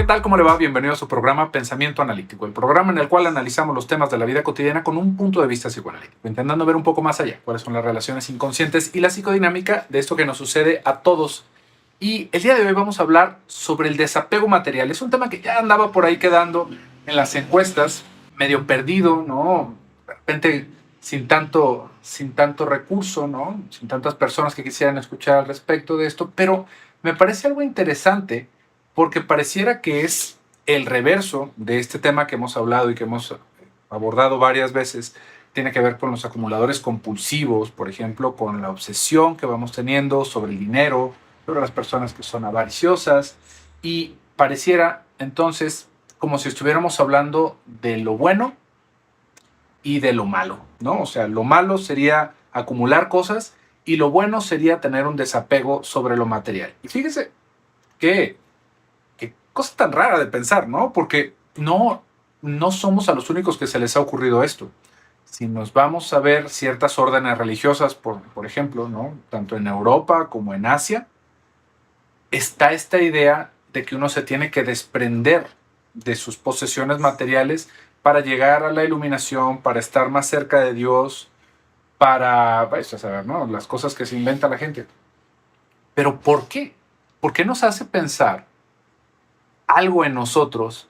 ¿Qué tal? ¿Cómo le va? Bienvenido a su programa Pensamiento Analítico, el programa en el cual analizamos los temas de la vida cotidiana con un punto de vista psicoanalítico, intentando ver un poco más allá cuáles son las relaciones inconscientes y la psicodinámica de esto que nos sucede a todos. Y el día de hoy vamos a hablar sobre el desapego material. Es un tema que ya andaba por ahí quedando en las encuestas, medio perdido, ¿no? De repente sin tanto recurso, ¿no? Sin tantas personas que quisieran escuchar al respecto de esto, pero me parece algo interesante porque pareciera que es el reverso de este tema que hemos hablado y que hemos abordado varias veces. Tiene que ver con los acumuladores compulsivos, por ejemplo, con la obsesión que vamos teniendo sobre el dinero, sobre las personas que son avariciosas, y pareciera entonces como si estuviéramos hablando de lo bueno y de lo malo, ¿no? O sea, lo malo sería acumular cosas y lo bueno sería tener un desapego sobre lo material. Y fíjese que qué cosa tan rara de pensar, ¿no? Porque no somos a los únicos que se les ha ocurrido esto. Si nos vamos a ver ciertas órdenes religiosas, por ejemplo, ¿no? Tanto en Europa como en Asia, está esta idea de que uno se tiene que desprender de sus posesiones materiales para llegar a la iluminación, para estar más cerca de Dios, para, vais a saber, ¿no? Las cosas que se inventa la gente. Pero ¿por qué? ¿Por qué nos hace pensar algo en nosotros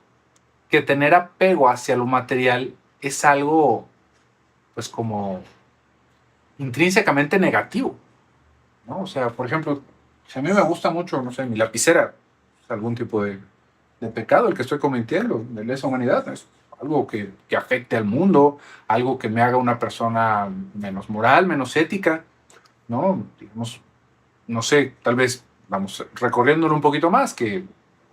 que tener apego hacia lo material es algo, pues, como intrínsecamente negativo, ¿no? O sea, por ejemplo, si a mí me gusta mucho, no sé, mi lapicera, es algún tipo de pecado el que estoy cometiendo de lesa humanidad, es algo que afecte al mundo, algo que me haga una persona menos moral, menos ética, ¿no? Digamos, no sé, tal vez vamos recorriéndolo un poquito más, que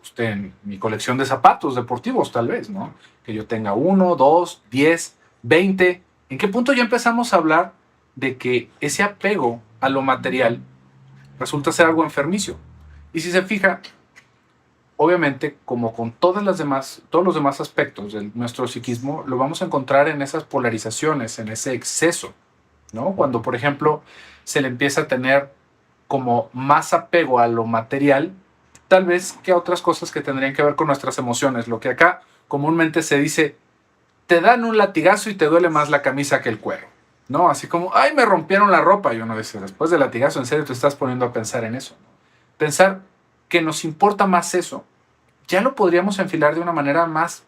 usted en mi colección de zapatos deportivos, tal vez, ¿no? Que yo tenga 1, 2, 10, 20. ¿En qué punto ya empezamos a hablar de que ese apego a lo material resulta ser algo enfermizo? Y si se fija, obviamente, como con todos los demás aspectos de nuestro psiquismo, lo vamos a encontrar en esas polarizaciones, en ese exceso, ¿no? Cuando, por ejemplo, se le empieza a tener como más apego a lo material, tal vez que a otras cosas que tendrían que ver con nuestras emociones. Lo que acá comúnmente se dice, te dan un latigazo y te duele más la camisa que el cuero, ¿no? Así como, ay, me rompieron la ropa. Y uno dice, después del latigazo, ¿en serio te estás poniendo a pensar en eso? Pensar que nos importa más eso, ya lo podríamos enfilar de una manera más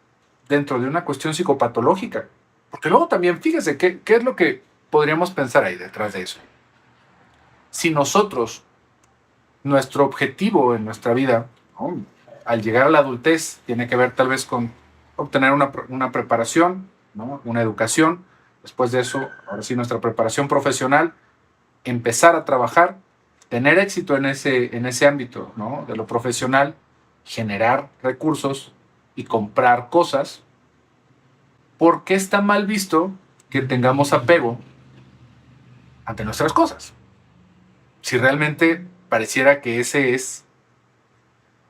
dentro de una cuestión psicopatológica. Porque luego también, fíjese, ¿qué es lo que podríamos pensar ahí detrás de eso? Si nosotros, nuestro objetivo en nuestra vida, ¿no? Al llegar a la adultez, tiene que ver tal vez con obtener una preparación, ¿no? Una educación. Después de eso, ahora sí, nuestra preparación profesional, empezar a trabajar, tener éxito en ese ámbito, ¿no? De lo profesional, generar recursos y comprar cosas. ¿Por qué está mal visto que tengamos apego ante nuestras cosas? Si realmente pareciera que ese es,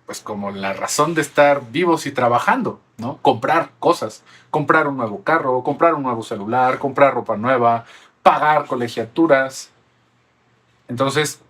pues, como la razón de estar vivos y trabajando, ¿no? Comprar cosas, comprar un nuevo carro, comprar un nuevo celular, comprar ropa nueva, pagar colegiaturas. Entonces,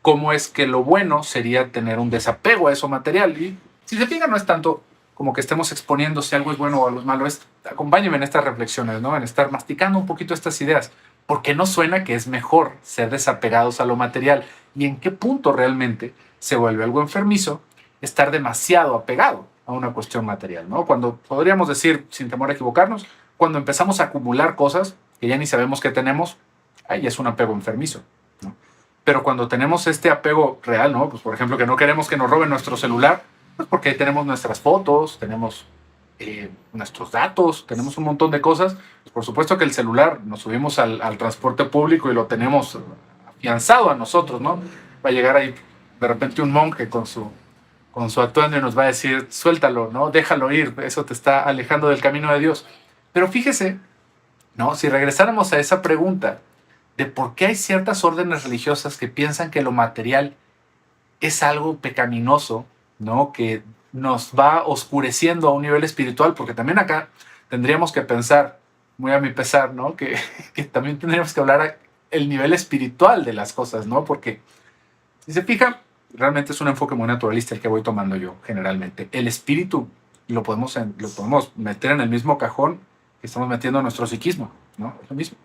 ¿cómo es que lo bueno sería tener un desapego a eso material? Y si se fija, no es tanto como que estemos exponiendo si algo es bueno o algo es malo, es acompáñenme en estas reflexiones, ¿no? En estar masticando un poquito estas ideas, porque no suena que es mejor ser desapegados a lo material y en qué punto realmente se vuelve algo enfermizo estar demasiado apegado a una cuestión material, ¿no? Cuando podríamos decir, sin temor a equivocarnos, cuando empezamos a acumular cosas que ya ni sabemos que tenemos, ahí es un apego enfermizo, ¿no? Pero cuando tenemos este apego real, ¿no? Pues por ejemplo, que no queremos que nos roben nuestro celular, pues porque ahí tenemos nuestras fotos, tenemos nuestros datos, tenemos un montón de cosas. Pues por supuesto que el celular nos subimos al transporte público y lo tenemos afianzado a nosotros, ¿no? Va a llegar ahí de repente un monje con su atuendo y nos va a decir, suéltalo, ¿no? Déjalo ir, eso te está alejando del camino de Dios. Pero fíjese, ¿no? Si regresáramos a esa pregunta de por qué hay ciertas órdenes religiosas que piensan que lo material es algo pecaminoso, ¿no? Que nos va oscureciendo a un nivel espiritual, porque también acá tendríamos que pensar, muy a mi pesar, ¿no? Que también tendríamos que hablar el nivel espiritual de las cosas, ¿no? Porque si se fija, realmente es un enfoque muy naturalista el que voy tomando yo generalmente. El espíritu lo podemos meter en el mismo cajón que estamos metiendo nuestro psiquismo, ¿no? Es lo mismo.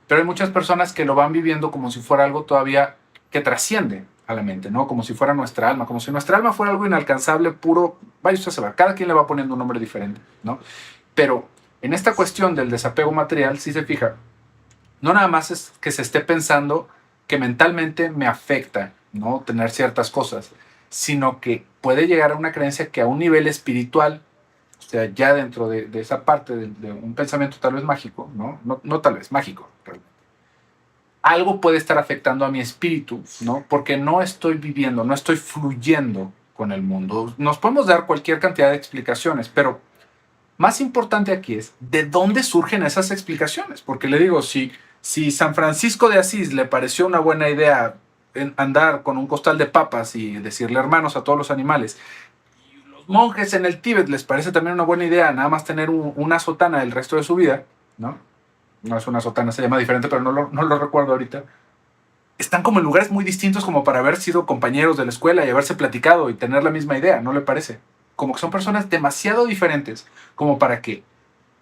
Pero hay muchas personas que lo van viviendo como si fuera algo todavía que trasciende a la mente, ¿no? Como si fuera nuestra alma, como si nuestra alma fuera algo inalcanzable, puro, vaya usted a saber, cada quien le va poniendo un nombre diferente, ¿no? Pero en esta cuestión del desapego material, si se fija, no nada más es que se esté pensando que mentalmente me afecta, ¿no? Tener ciertas cosas, sino que puede llegar a una creencia que a un nivel espiritual, o sea, ya dentro de esa parte de un pensamiento tal vez mágico, ¿no? No tal vez, mágico, realmente. Algo puede estar afectando a mi espíritu, ¿no? Porque no estoy viviendo, no estoy fluyendo con el mundo. Nos podemos dar cualquier cantidad de explicaciones, pero más importante aquí es de dónde surgen esas explicaciones. Porque le digo, si San Francisco de Asís le pareció una buena idea andar con un costal de papas y decirle hermanos a todos los animales, y los monjes en el Tíbet les parece también una buena idea nada más tener una sotana el resto de su vida, ¿no? No es una sotana, se llama diferente, pero no lo recuerdo ahorita. Están como en lugares muy distintos como para haber sido compañeros de la escuela y haberse platicado y tener la misma idea, ¿no le parece? Como que son personas demasiado diferentes como para que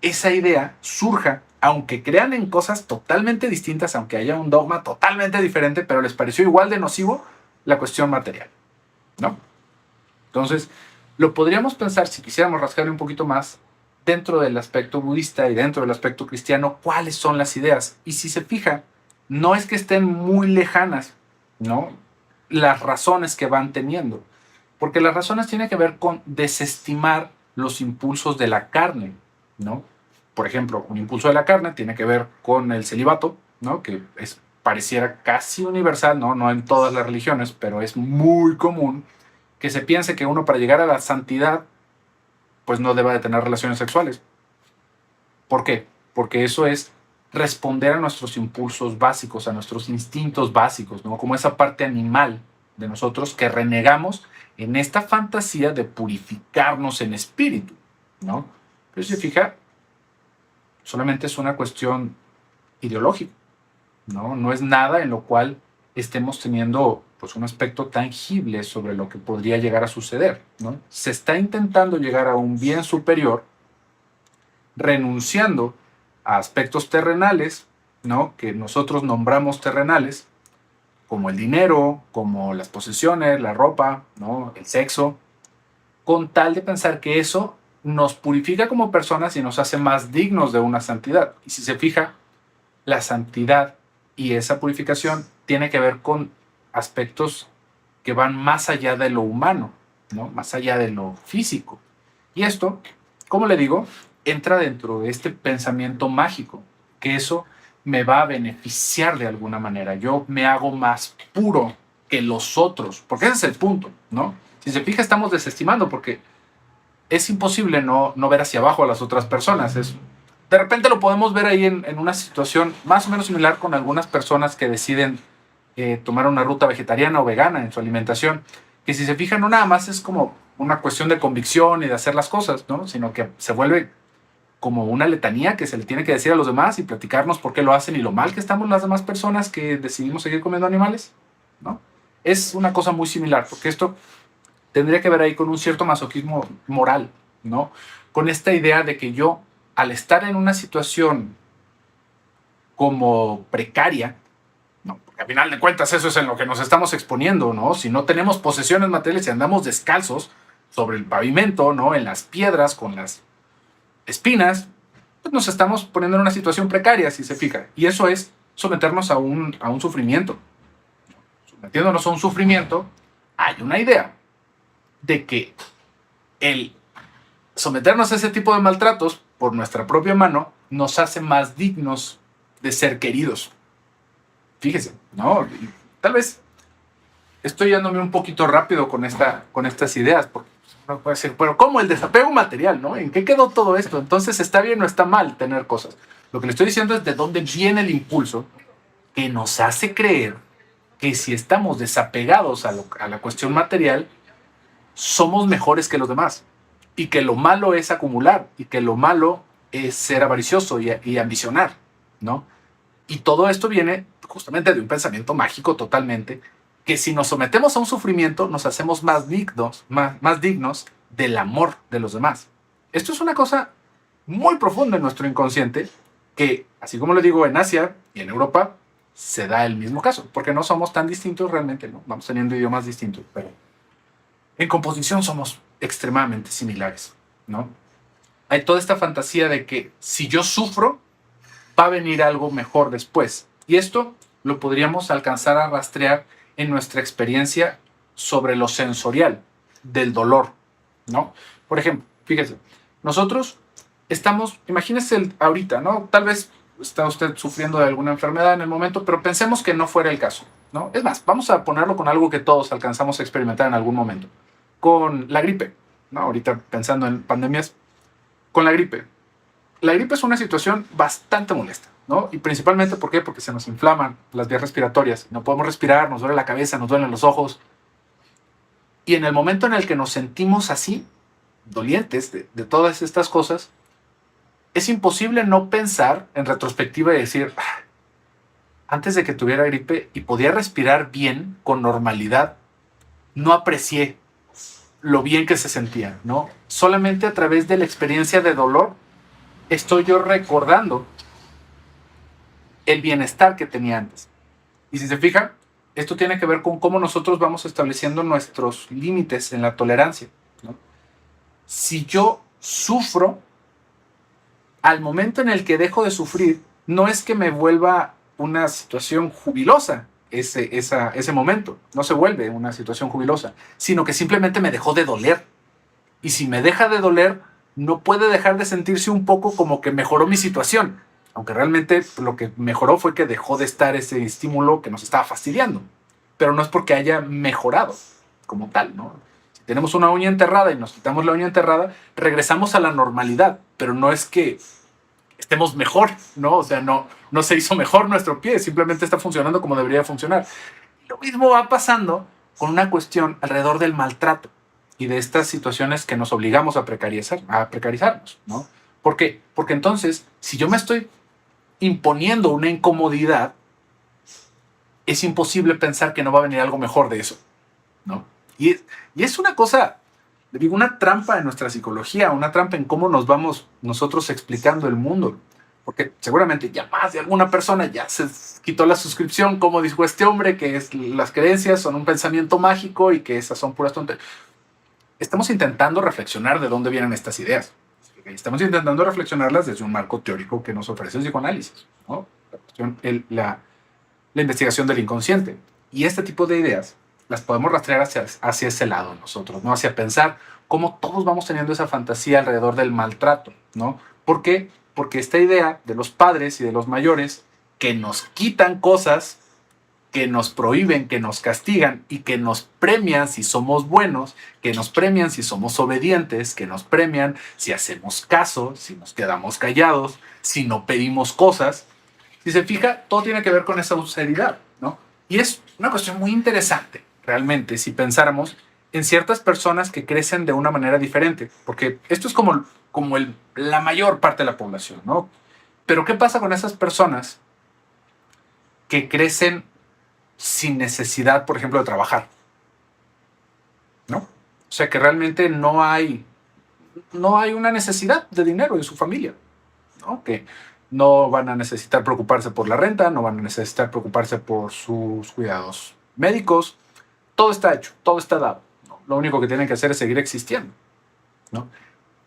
esa idea surja, aunque crean en cosas totalmente distintas, aunque haya un dogma totalmente diferente, pero les pareció igual de nocivo la cuestión material, ¿no? Entonces, lo podríamos pensar, si quisiéramos rascarle un poquito más, dentro del aspecto budista y dentro del aspecto cristiano, cuáles son las ideas. Y si se fija, no es que estén muy lejanas, ¿no? Las razones que van teniendo. Porque las razones tienen que ver con desestimar los impulsos de la carne, ¿no? Por ejemplo, un impulso de la carne tiene que ver con el celibato, ¿no? Que pareciera casi universal, ¿no? No en todas las religiones, pero es muy común que se piense que uno para llegar a la santidad, pues no deba de tener relaciones sexuales. ¿Por qué? Porque eso es responder a nuestros impulsos básicos, a nuestros instintos básicos, ¿no? Como esa parte animal de nosotros que renegamos en esta fantasía de purificarnos en espíritu, ¿no? Pero si se fija, solamente es una cuestión ideológica, ¿no? No es nada en lo cual estemos teniendo pues, un aspecto tangible sobre lo que podría llegar a suceder, ¿no? Se está intentando llegar a un bien superior renunciando a aspectos terrenales, ¿no? Que nosotros nombramos terrenales, como el dinero, como las posesiones, la ropa, ¿no? El sexo, con tal de pensar que eso nos purifica como personas y nos hace más dignos de una santidad. Y si se fija, la santidad y esa purificación tiene que ver con aspectos que van más allá de lo humano, ¿no? Más allá de lo físico. Y esto, como le digo, entra dentro de este pensamiento mágico, que eso me va a beneficiar de alguna manera. Yo me hago más puro que los otros, porque ese es el punto, ¿no? Si se fija, estamos desestimando, porque es imposible no ver hacia abajo a las otras personas. De repente lo podemos ver ahí en una situación más o menos similar con algunas personas que deciden tomar una ruta vegetariana o vegana en su alimentación, que si se fijan no nada más es como una cuestión de convicción y de hacer las cosas, ¿no? Sino que se vuelve como una letanía que se le tiene que decir a los demás y platicarnos por qué lo hacen y lo mal que estamos las demás personas que decidimos seguir comiendo animales, ¿no? Es una cosa muy similar, porque esto tendría que ver ahí con un cierto masoquismo moral, ¿no? Con esta idea de que yo, al estar en una situación como precaria, ¿no? Porque al final de cuentas eso es en lo que nos estamos exponiendo, ¿no? Si no tenemos posesiones materiales y andamos descalzos sobre el pavimento, ¿no? En las piedras, con las espinas, pues nos estamos poniendo en una situación precaria, si se fija. Y eso es someternos a un sufrimiento. Sometiéndonos a un sufrimiento, hay una idea de que el someternos a ese tipo de maltratos por nuestra propia mano nos hace más dignos de ser queridos. Fíjese, ¿no? Y tal vez estoy yéndome un poquito rápido con estas ideas, porque uno puede decir, pero ¿cómo el desapego material, no? ¿En qué quedó todo esto? Entonces, ¿está bien o está mal tener cosas? Lo que le estoy diciendo es de dónde viene el impulso que nos hace creer que si estamos desapegados a la cuestión material, somos mejores que los demás. Y que lo malo es acumular, y que lo malo es ser avaricioso y ambicionar, ¿no? Y todo esto viene justamente de un pensamiento mágico totalmente, que si nos sometemos a un sufrimiento, nos hacemos más dignos, más dignos del amor de los demás. Esto es una cosa muy profunda en nuestro inconsciente, que, así como lo digo, en Asia y en Europa, se da el mismo caso, porque no somos tan distintos realmente, ¿no? Vamos teniendo idiomas distintos, pero en composición somos extremadamente similares, ¿no? Hay toda esta fantasía de que si yo sufro, va a venir algo mejor después. Y esto lo podríamos alcanzar a rastrear en nuestra experiencia sobre lo sensorial del dolor, ¿no? Por ejemplo, fíjese, nosotros estamos, imagínese ahorita, ¿no? Tal vez está usted sufriendo de alguna enfermedad en el momento, pero pensemos que no fuera el caso, ¿no? Es más, vamos a ponerlo con algo que todos alcanzamos a experimentar en algún momento, con la gripe, ¿no? Ahorita pensando en pandemias, con la gripe. La gripe es una situación bastante molesta, ¿no? Y principalmente, ¿por qué? Porque se nos inflaman las vías respiratorias, no podemos respirar, nos duele la cabeza, nos duelen los ojos. Y en el momento en el que nos sentimos así, dolientes de todas estas cosas, es imposible no pensar en retrospectiva y decir, antes de que tuviera gripe y podía respirar bien, con normalidad, no aprecié lo bien que se sentía, ¿no? Solamente a través de la experiencia de dolor estoy yo recordando el bienestar que tenía antes. Y si se fijan, esto tiene que ver con cómo nosotros vamos estableciendo nuestros límites en la tolerancia, ¿no? Si yo sufro, al momento en el que dejo de sufrir, no es que me vuelva una situación jubilosa ese momento, no se vuelve una situación jubilosa, sino que simplemente me dejó de doler. Y si me deja de doler, no puede dejar de sentirse un poco como que mejoró mi situación, aunque realmente lo que mejoró fue que dejó de estar ese estímulo que nos estaba fastidiando, pero no es porque haya mejorado como tal, ¿no? Si tenemos una uña enterrada y nos quitamos la uña enterrada, regresamos a la normalidad, pero no es que estemos mejor, ¿no? O sea, no se hizo mejor nuestro pie, simplemente está funcionando como debería funcionar. Lo mismo va pasando con una cuestión alrededor del maltrato y de estas situaciones que nos obligamos a precarizarnos, ¿no? ¿Por qué? Porque entonces, si yo me estoy imponiendo una incomodidad, es imposible pensar que no va a venir algo mejor de eso, ¿no? Y es una cosa, le digo, una trampa en nuestra psicología, una trampa en cómo nos vamos nosotros explicando el mundo. Porque seguramente ya más de alguna persona ya se quitó la suscripción, como dijo este hombre, que las creencias son un pensamiento mágico y que esas son puras tonterías. Estamos intentando reflexionar de dónde vienen estas ideas. Estamos intentando reflexionarlas desde un marco teórico que nos ofrece el psicoanálisis, ¿no? La investigación del inconsciente. Y este tipo de ideas las podemos rastrear hacia ese lado nosotros, ¿no? Hacia pensar cómo todos vamos teniendo esa fantasía alrededor del maltrato, ¿no? ¿Por qué? Porque esta idea de los padres y de los mayores que nos quitan cosas, que nos prohíben, que nos castigan y que nos premian si somos buenos, que nos premian si somos obedientes, que nos premian si hacemos caso, si nos quedamos callados, si no pedimos cosas. Si se fija, todo tiene que ver con esa austeridad, ¿no? Y es una cuestión muy interesante, realmente, si pensáramos en ciertas personas que crecen de una manera diferente, porque esto es como la mayor parte de la población, ¿no? Pero ¿qué pasa con esas personas que crecen sin necesidad, por ejemplo, de trabajar, ¿no? O sea, que realmente no hay una necesidad de dinero en su familia, ¿no? Que no van a necesitar preocuparse por la renta, no van a necesitar preocuparse por sus cuidados médicos. Todo está hecho, todo está dado, ¿no? Lo único que tienen que hacer es seguir existiendo, ¿no?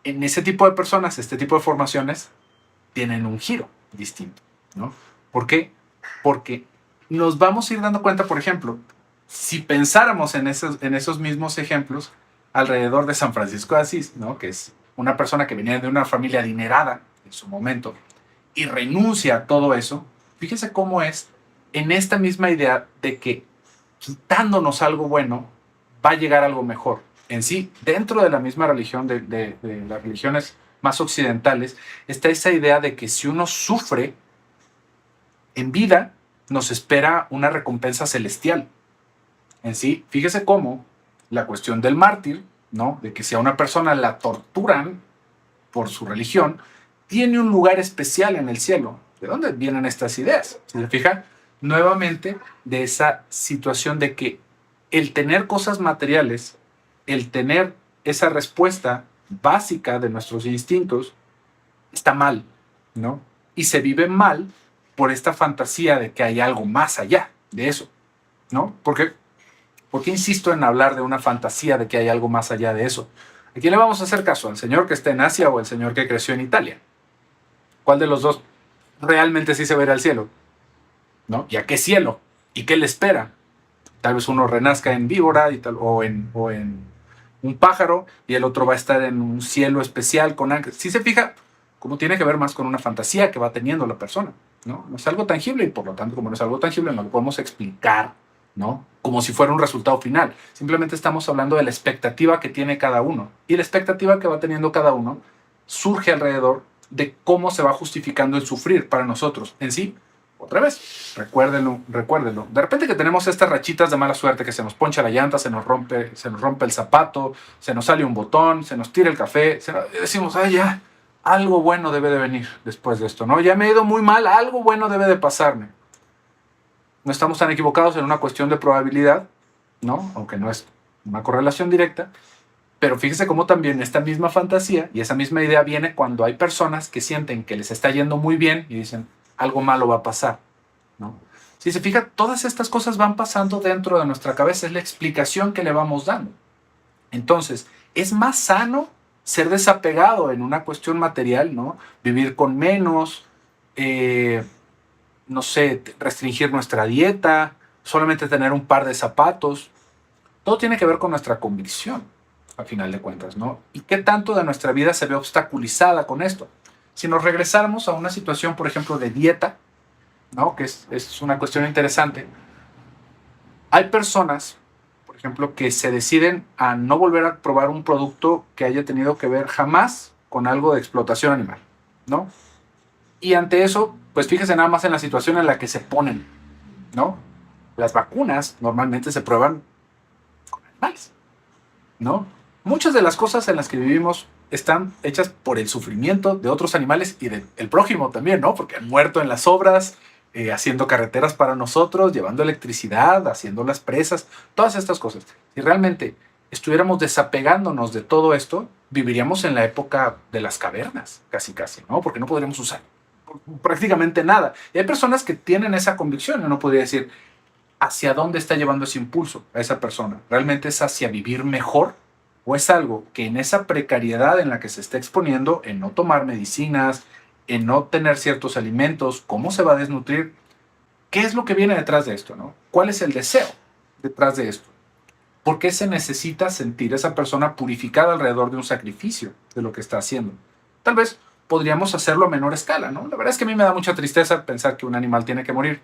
En ese tipo de personas, este tipo de formaciones tienen un giro distinto, ¿no? ¿Por qué? Porque nos vamos a ir dando cuenta, por ejemplo, si pensáramos en esos mismos ejemplos alrededor de San Francisco de Asís, ¿no? Que es una persona que venía de una familia adinerada en su momento y renuncia a todo eso. Fíjese cómo es en esta misma idea de que quitándonos algo bueno va a llegar algo mejor. En sí, dentro de la misma religión, de las religiones más occidentales, está esa idea de que si uno sufre en vida, nos espera una recompensa celestial. En sí, fíjese cómo la cuestión del mártir, ¿no? De que si a una persona la torturan por su religión, tiene un lugar especial en el cielo. ¿De dónde vienen estas ideas? Si se fija, nuevamente de esa situación de que el tener cosas materiales, el tener esa respuesta básica de nuestros instintos, está mal, ¿no? Y se vive mal por esta fantasía de que hay algo más allá de eso, ¿no? ¿Por qué insisto en hablar de una fantasía de que hay algo más allá de eso? ¿A quién le vamos a hacer caso? ¿Al señor que está en Asia o al señor que creció en Italia? ¿Cuál de los dos realmente sí se va a ir al cielo? ¿No? ¿Y a qué cielo? ¿Y qué le espera? Tal vez uno renazca en víbora o en un pájaro y el otro va a estar en un cielo especial con ángeles. Si se fija, cómo tiene que ver más con una fantasía que va teniendo la persona, ¿no? No es algo tangible y por lo tanto, como no es algo tangible, no lo podemos explicar, ¿no? Como si fuera un resultado final. Simplemente estamos hablando de la expectativa que tiene cada uno. Y la expectativa que va teniendo cada uno surge alrededor de cómo se va justificando el sufrir para nosotros en sí. Otra vez, recuérdenlo. De repente que tenemos estas rachitas de mala suerte, que se nos poncha la llanta, se nos rompe el zapato, se nos sale un botón, se nos tira el café, decimos, ay, ya, algo bueno debe de venir después de esto, ¿no? Ya me he ido muy mal, algo bueno debe de pasarme. No estamos tan equivocados en una cuestión de probabilidad, ¿no? Aunque no es una correlación directa, pero fíjese cómo también esta misma fantasía y esa misma idea viene cuando hay personas que sienten que les está yendo muy bien y dicen, algo malo va a pasar, ¿no? Si se fija, todas estas cosas van pasando dentro de nuestra cabeza, es la explicación que le vamos dando. Entonces, es más sano ser desapegado en una cuestión material, ¿no? Vivir con menos, no sé, restringir nuestra dieta, solamente tener un par de zapatos. Todo tiene que ver con nuestra convicción, al final de cuentas, ¿no? ¿Y qué tanto de nuestra vida se ve obstaculizada con esto? Si nos regresáramos a una situación, por ejemplo, de dieta, ¿no? Que es una cuestión interesante. Hay personas, por ejemplo, que se deciden a no volver a probar un producto que haya tenido que ver jamás con algo de explotación animal, ¿no? Y ante eso, pues fíjese nada más en la situación en la que se ponen, ¿no? Las vacunas normalmente se prueban con animales, ¿no? Muchas de las cosas en las que vivimos están hechas por el sufrimiento de otros animales y del prójimo también, ¿no? Porque han muerto en las obras, haciendo carreteras para nosotros, llevando electricidad, haciendo las presas, todas estas cosas. Si realmente estuviéramos desapegándonos de todo esto, viviríamos en la época de las cavernas, casi, ¿no? Porque no podríamos usar prácticamente nada. Y hay personas que tienen esa convicción. Yo no podría decir hacia dónde está llevando ese impulso a esa persona. ¿Realmente es hacia vivir mejor? ¿O es algo que en esa precariedad en la que se está exponiendo, en no tomar medicinas, en no tener ciertos alimentos, cómo se va a desnutrir? ¿Qué es lo que viene detrás de esto, no? ¿Cuál es el deseo detrás de esto? ¿Por qué se necesita sentir esa persona purificada alrededor de un sacrificio de lo que está haciendo? Tal vez podríamos hacerlo a menor escala, ¿no? La verdad es que a mí me da mucha tristeza pensar que un animal tiene que morir,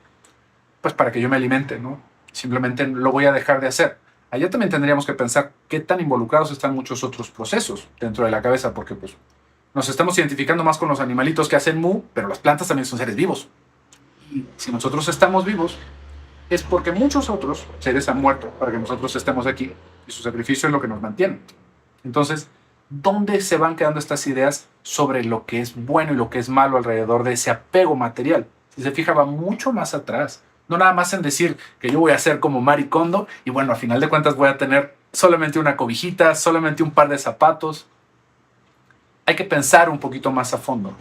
pues para que yo me alimente, ¿no? Simplemente lo voy a dejar de hacer. Allá también tendríamos que pensar qué tan involucrados están muchos otros procesos dentro de la cabeza, porque pues nos estamos identificando más con los animalitos que hacen mu, pero las plantas también son seres vivos. Y si nosotros estamos vivos, es porque muchos otros seres han muerto para que nosotros estemos aquí, y su sacrificio es lo que nos mantiene. Entonces, ¿dónde se van quedando estas ideas sobre lo que es bueno y lo que es malo alrededor de ese apego material? Si se fija, va mucho más atrás. No nada más en decir que yo voy a ser como Marie Kondo y bueno, a final de cuentas voy a tener solamente una cobijita, solamente un par de zapatos. Hay que pensar un poquito más a fondo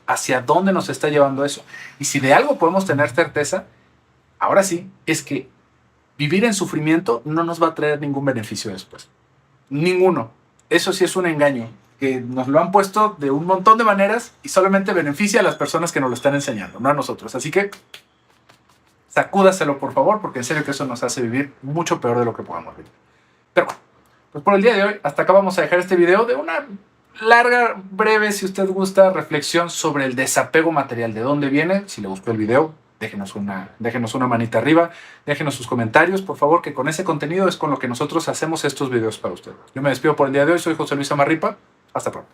hacia dónde nos está llevando eso. Y si de algo podemos tener certeza, ahora sí, es que vivir en sufrimiento no nos va a traer ningún beneficio después. Ninguno. Eso sí es un engaño, que nos lo han puesto de un montón de maneras y solamente beneficia a las personas que nos lo están enseñando, no a nosotros. Así que sacúdaselo, por favor, porque en serio que eso nos hace vivir mucho peor de lo que podamos vivir. Pero bueno, pues por el día de hoy, hasta acá vamos a dejar este video de una larga, breve, si usted gusta, reflexión sobre el desapego material. ¿De dónde viene? Si le gustó el video, déjenos una manita arriba, déjenos sus comentarios, por favor, que con ese contenido es con lo que nosotros hacemos estos videos para usted. Yo me despido por el día de hoy, soy José Luis Amarripa, hasta pronto.